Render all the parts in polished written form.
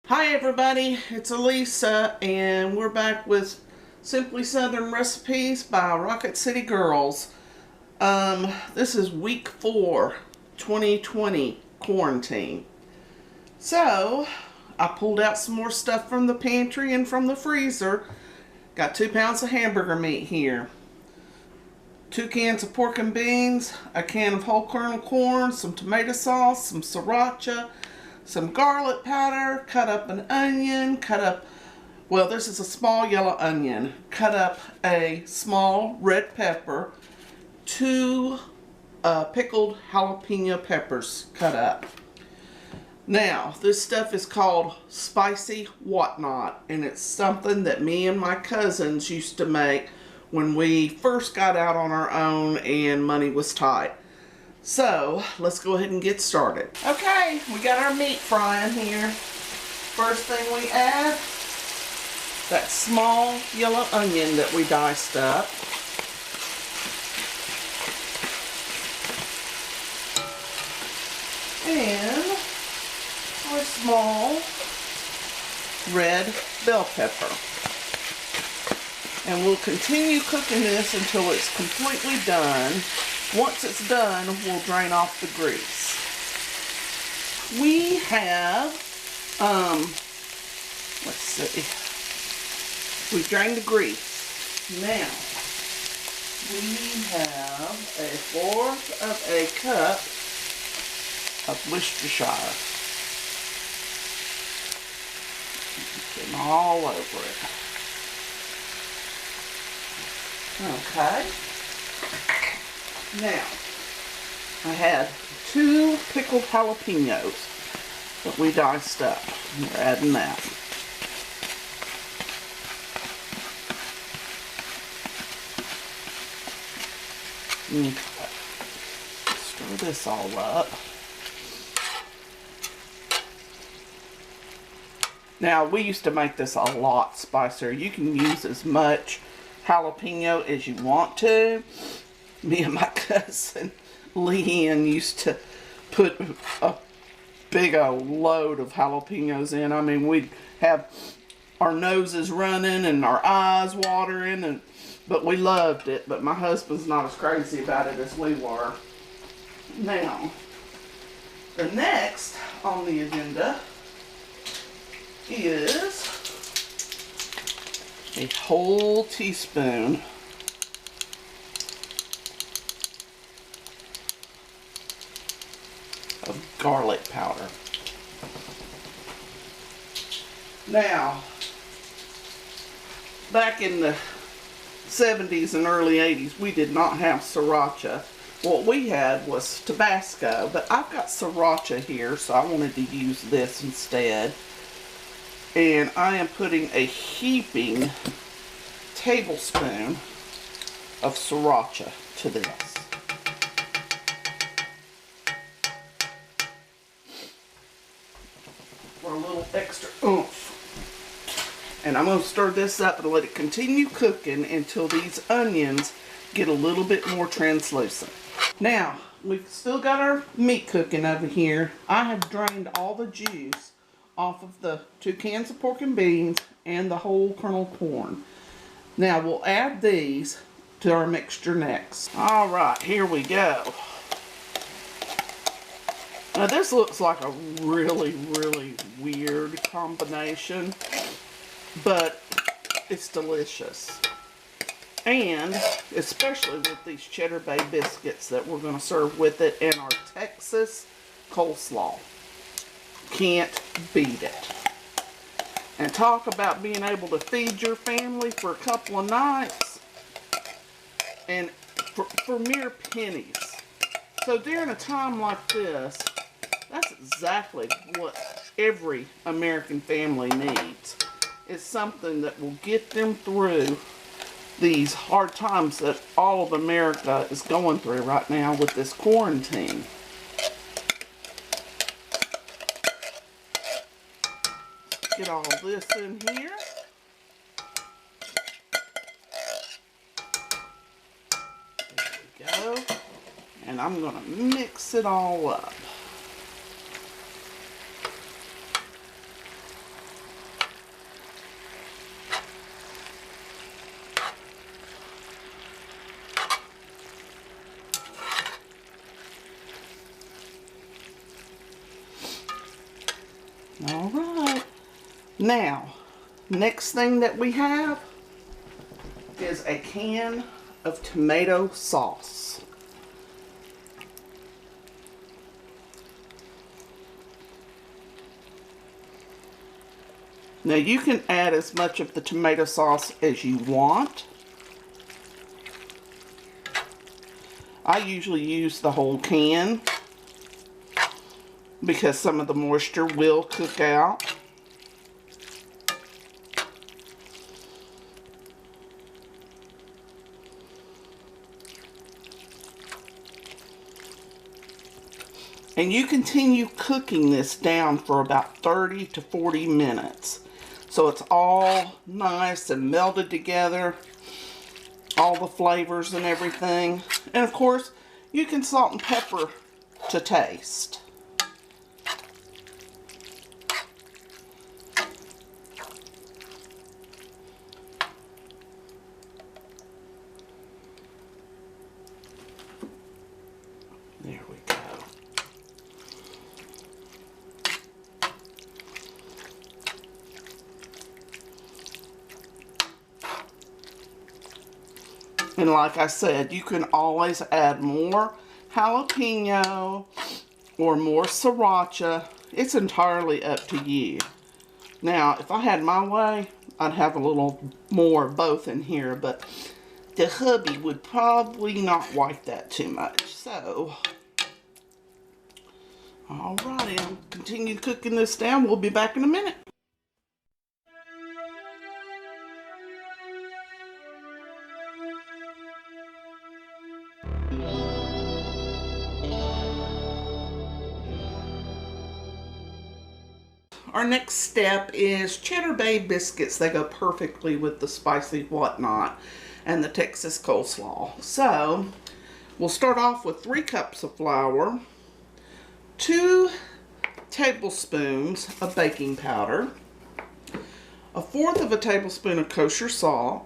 Hi everybody, it's Elisa and we're back with Simply Southern Recipes by Rocket City Girls. This is week 4, 2020 quarantine. So, I pulled out some more stuff from the pantry and from the freezer. Got 2 pounds of hamburger meat here. 2 cans of pork and beans, a can of whole kernel corn, some tomato sauce, some sriracha, some garlic powder, cut up an onion, well, this is a small yellow onion, cut up a small red pepper, 2 pickled jalapeno peppers cut up. Now, this stuff is called spicy whatnot, and it's something that me and my cousins used to make when we first got out on our own and money was tight. So, let's go ahead and get started. Okay, we got our meat frying here. First thing we add, that small yellow onion that we diced up. And our small red bell pepper. And we'll continue cooking this until it's completely done. Once it's done, we'll drain off the grease. We have, let's see, we've drained the grease. Now, we have 1/4 of a cup of Worcestershire. Getting all over it. Okay. Now, I had 2 pickled jalapenos that we diced up. We're adding that. Okay. Stir this all up. Now, we used to make this a lot spicier. You can use as much jalapeno as you want to. Me and my cousin Leanne used to put a big old load of jalapenos in. I mean, we'd have our noses running and our eyes watering, but we loved it. But my husband's not as crazy about it as we were. Now, the next on the agenda is a whole teaspoon of garlic powder. Now, back in the 70s and early 80s, we did not have sriracha. What we had was Tabasco, but I've got sriracha here, so I wanted to use this instead. And I am putting a heaping tablespoon of sriracha to this. For a little extra oomph. And I'm going to stir this up and let it continue cooking until these onions get a little bit more translucent. Now, we've still got our meat cooking over here. I have drained all the juice off of the 2 cans of pork and beans and the whole kernel corn. Now, we'll add these to our mixture next. Alright, here we go. Now this looks like a really, really weird combination, but it's delicious. And especially with these Cheddar Bay biscuits that we're going to serve with it and our Texas coleslaw. Can't beat it. And talk about being able to feed your family for a couple of nights and for mere pennies. So during a time like this, that's exactly what every American family needs, is something that will get them through these hard times that all of America is going through right now with this quarantine. Get all this in here. There we go. And I'm going to mix it all up. All right. Now, next thing that we have is a can of tomato sauce. Now you can add as much of the tomato sauce as you want. I usually use the whole can because some of the moisture will cook out. And you continue cooking this down for about 30 to 40 minutes. So it's all nice and melded together. All the flavors and everything. And of course, you can salt and pepper to taste. There we go. And like I said, you can always add more jalapeno or more sriracha. It's entirely up to you. Now, if I had my way, I'd have a little more of both in here, but the hubby would probably not like that too much. So, alrighty, I'll continue cooking this down. We'll be back in a minute. Our next step is Cheddar Bay biscuits. They go perfectly with the spicy whatnot and the Texas coleslaw. So we'll start off with 3 cups of flour, 2 tablespoons of baking powder, 1/4 of a tablespoon of kosher salt,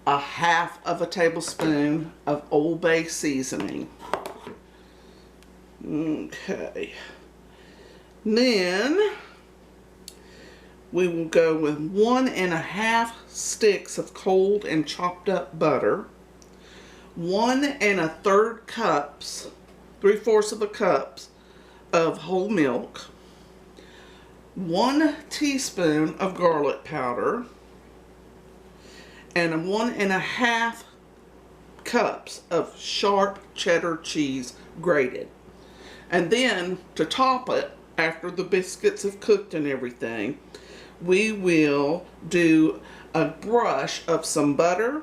1/2 of a tablespoon of Old Bay seasoning. Okay. Then we will go with 1 1/2 sticks of cold and chopped up butter, 1 1/3 cups, 3/4 of a cup of whole milk, 1 teaspoon of garlic powder, and 1 1/2 cups of sharp cheddar cheese grated. And then to top it, after the biscuits have cooked and everything, we will do a brush of some butter,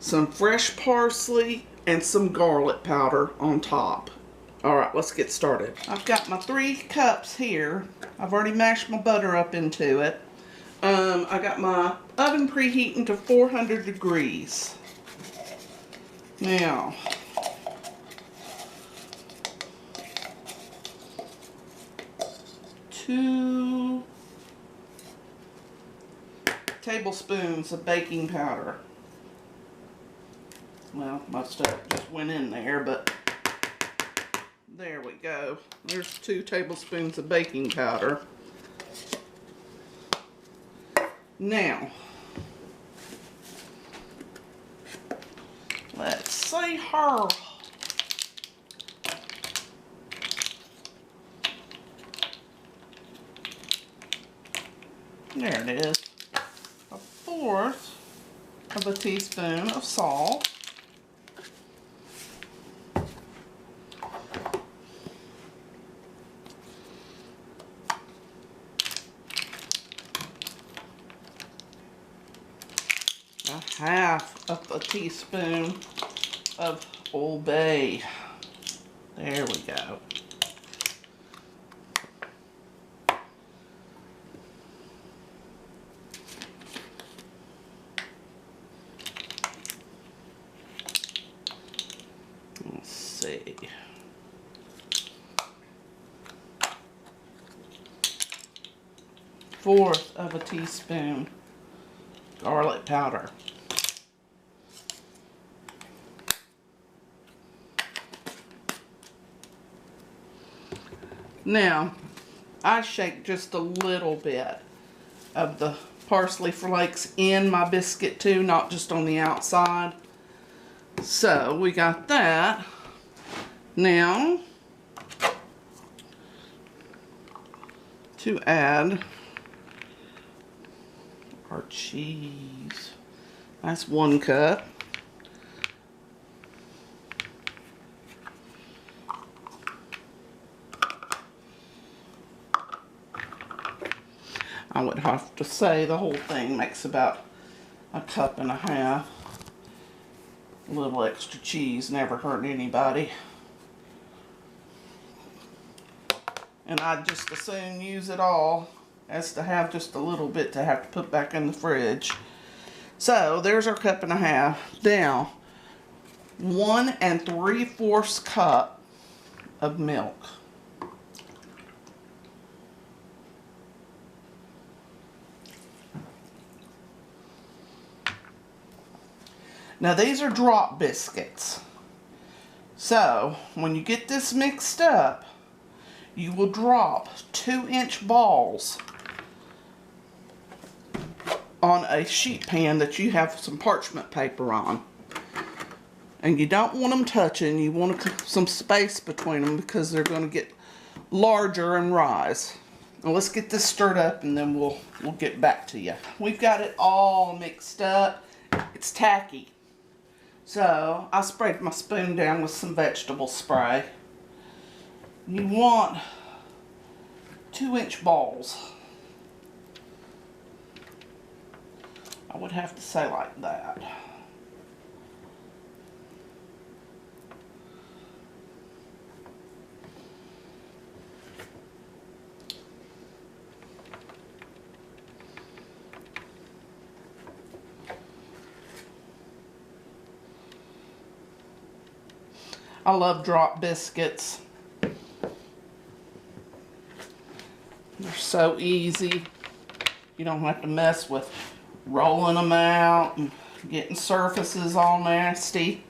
some fresh parsley, and some garlic powder on top. Alright, let's get started. I've got my 3 cups here. I've already mashed my butter up into it. I got my oven preheating to 400 degrees. Now, 2 tablespoons of baking powder. Well, most of it just went in there, but there we go. There's 2 tablespoons of baking powder. Now, let's see her. There it is. 1/4 of a teaspoon of salt. half of a teaspoon of Old Bay. There we go. Let's see. Fourth of a teaspoon garlic powder. Now, I shake just a little bit of the parsley flakes in my biscuit too, not just on the outside. So we got that. Now, to add our cheese. That's 1 cup. I would have to say the whole thing makes about 1.5 cups. A little extra cheese never hurt anybody. And I'd just as soon use it all as to have just a little bit to have to put back in the fridge. So there's our 1.5 cups. Now, 1 3/4 cup of milk. Now these are drop biscuits. So when you get this mixed up, you will drop 2-inch balls on a sheet pan that you have some parchment paper on. And you don't want them touching. You want some space between them because they're going to get larger and rise. Now let's get this stirred up and then we'll get back to you. We've got it all mixed up. It's tacky. So I sprayed my spoon down with some vegetable spray. You want 2-inch balls. I would have to say like that. I love drop biscuits. They're so easy. You don't have to mess with rolling them out and getting surfaces all nasty.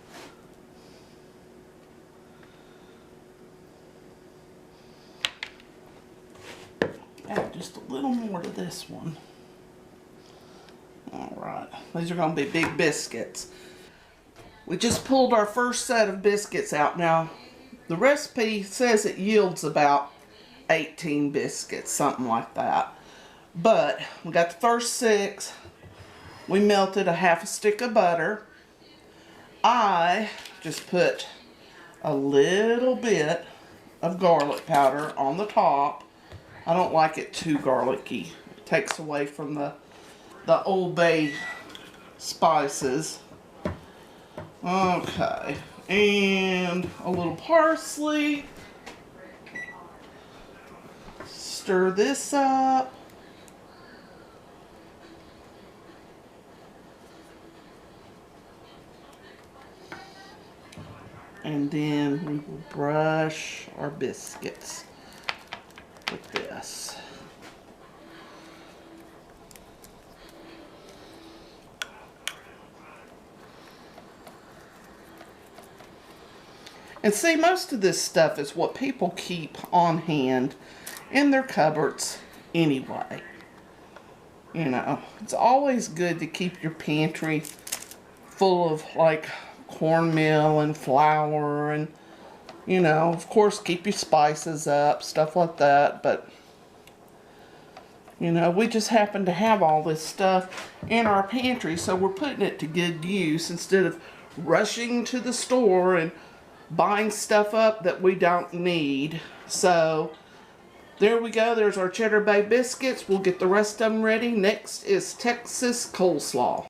Add just a little more to this one. Alright, these are going to be big biscuits. We just pulled our first set of biscuits out. Now, the recipe says it yields about 18 biscuits, something like that. But we got the first 6. We melted a 1/2 stick of butter. I just put a little bit of garlic powder on the top. I don't like it too garlicky. It takes away from the Old Bay spices. Okay, and a little parsley. Stir this up. And then we will brush our biscuits with this. And see, most of this stuff is what people keep on hand in their cupboards anyway. You know, it's always good to keep your pantry full of like cornmeal and flour and, you know, of course keep your spices up, stuff like that. But, you know, we just happen to have all this stuff in our pantry, so we're putting it to good use instead of rushing to the store and buying stuff up that we don't need. So there we go. There's our Cheddar Bay biscuits. We'll get the rest of them ready. Next is Texas coleslaw.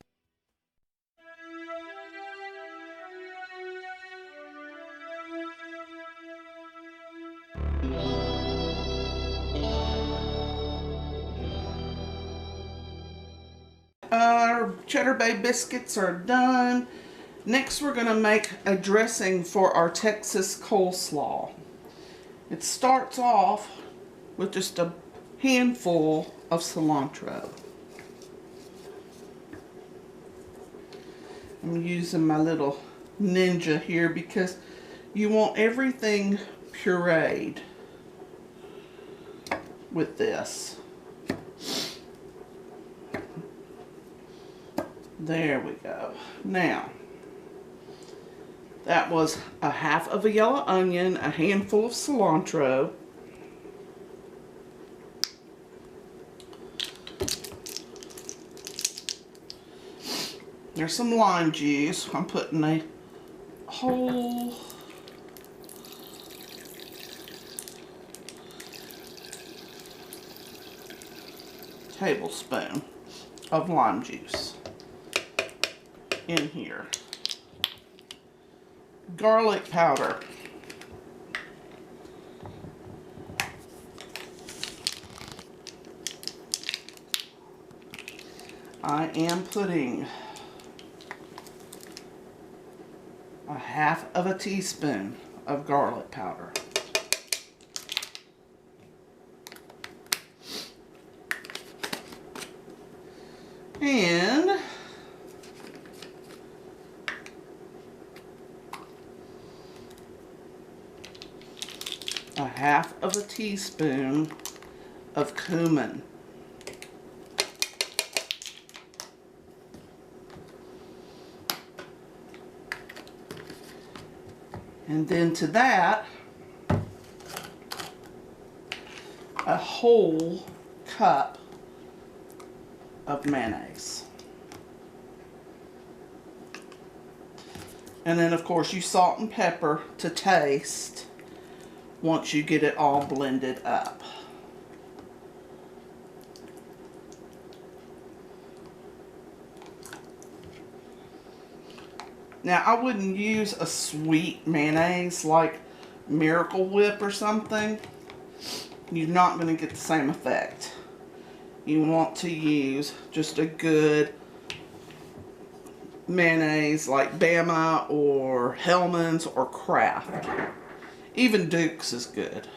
our Cheddar Bay biscuits are done. Next, we're going to make a dressing for our Texas coleslaw. It starts off with just a handful of cilantro. I'm using my little Ninja here because you want everything pureed with this. There we go. Now, that was a half of a yellow onion, a handful of cilantro, there's some lime juice. I'm putting a whole tablespoon of lime juice in here. Garlic powder. I am putting a half of a teaspoon of garlic powder. And a half of a teaspoon of cumin. And then to that, a whole cup of mayonnaise. And then of course you salt and pepper to taste once you get it all blended up. Now I wouldn't use a sweet mayonnaise like Miracle Whip or something. You're not going to get the same effect. You want to use just a good mayonnaise like Bama or Hellman's or Kraft. Even Duke's is good.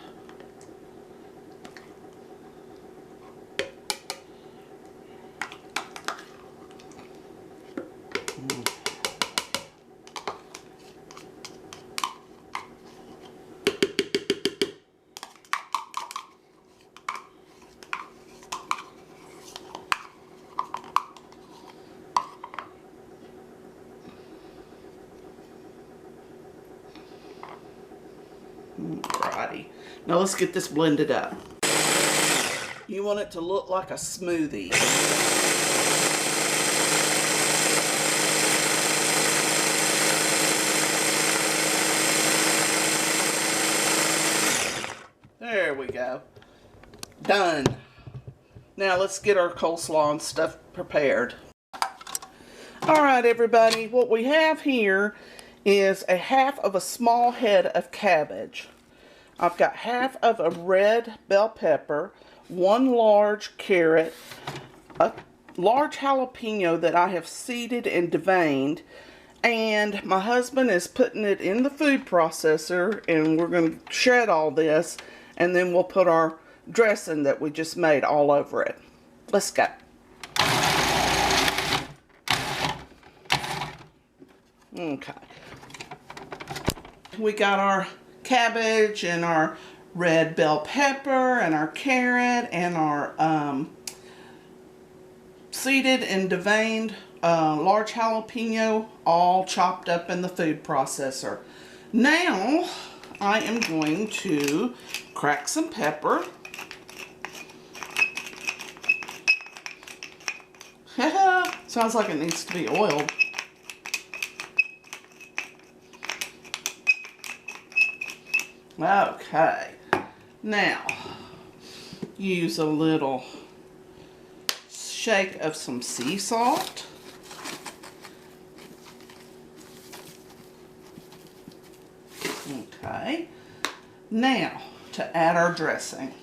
Alrighty, now let's get this blended up. You want it to look like a smoothie. There we go. Done. Now let's get our coleslaw and stuff prepared. Alright everybody, what we have here is a half of a small head of cabbage. I've got half of a red bell pepper, one large carrot, a large jalapeno that I have seeded and deveined, and my husband is putting it in the food processor, and we're going to shred all this, and then we'll put our dressing that we just made all over it. Let's go. Okay. We got our cabbage and our red bell pepper and our carrot and our seeded and deveined large jalapeno all chopped up in the food processor. Now I am going to crack some pepper. Sounds like it needs to be oiled. Okay, now use a little shake of some sea salt. Okay, now to add our dressing.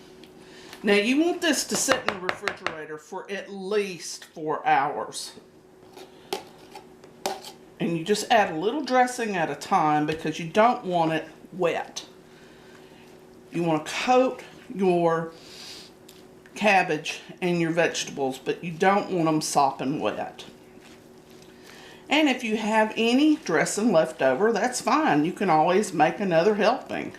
Now you want this to sit in the refrigerator for at least 4 hours. And you just add a little dressing at a time because you don't want it wet. You want to coat your cabbage and your vegetables, but you don't want them sopping wet. And if you have any dressing left over, that's fine. You can always make another helping.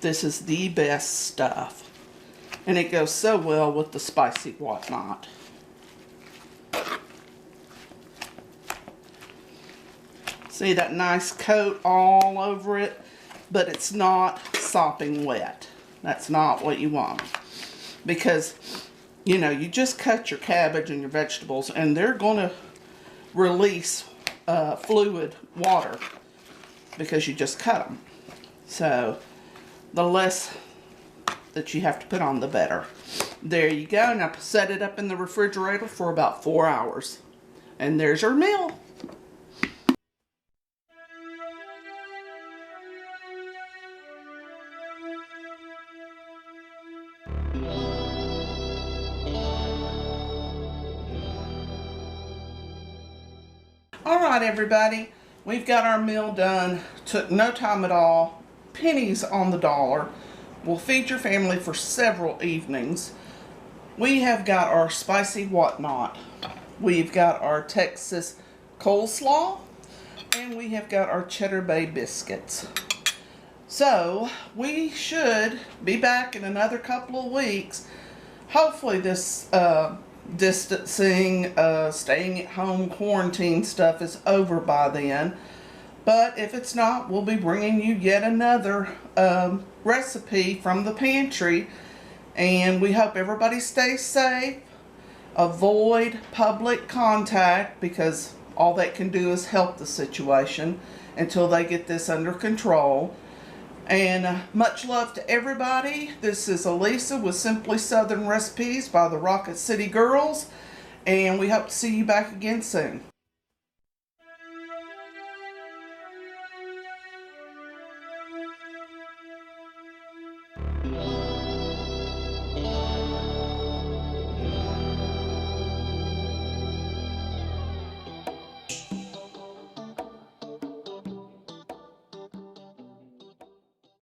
This is the best stuff. And it goes so well with the spicy whatnot. See that nice coat all over it, but it's not sopping wet. That's not what you want. Because, you know, you just cut your cabbage and your vegetables and they're going to release fluid water because you just cut them. So the less that you have to put on, the better. There you go. Now set it up in the refrigerator for about 4 hours. And there's your meal. Alright everybody, we've got our meal done. Took no time at all. Pennies on the dollar. Will feed your family for several evenings. We have got our spicy whatnot. We've got our Texas coleslaw. And we have got our Cheddar Bay biscuits. So, we should be back in another couple of weeks. Hopefully this distancing, staying at home quarantine stuff is over by then. But if it's not, we'll be bringing you yet another recipe from the pantry. And we hope everybody stays safe. Avoid public contact because all that can do is help the situation until they get this under control. And much love to everybody. This is Elisa with Simply Southern Recipes by the Rocket City Girls. And we hope to see you back again soon.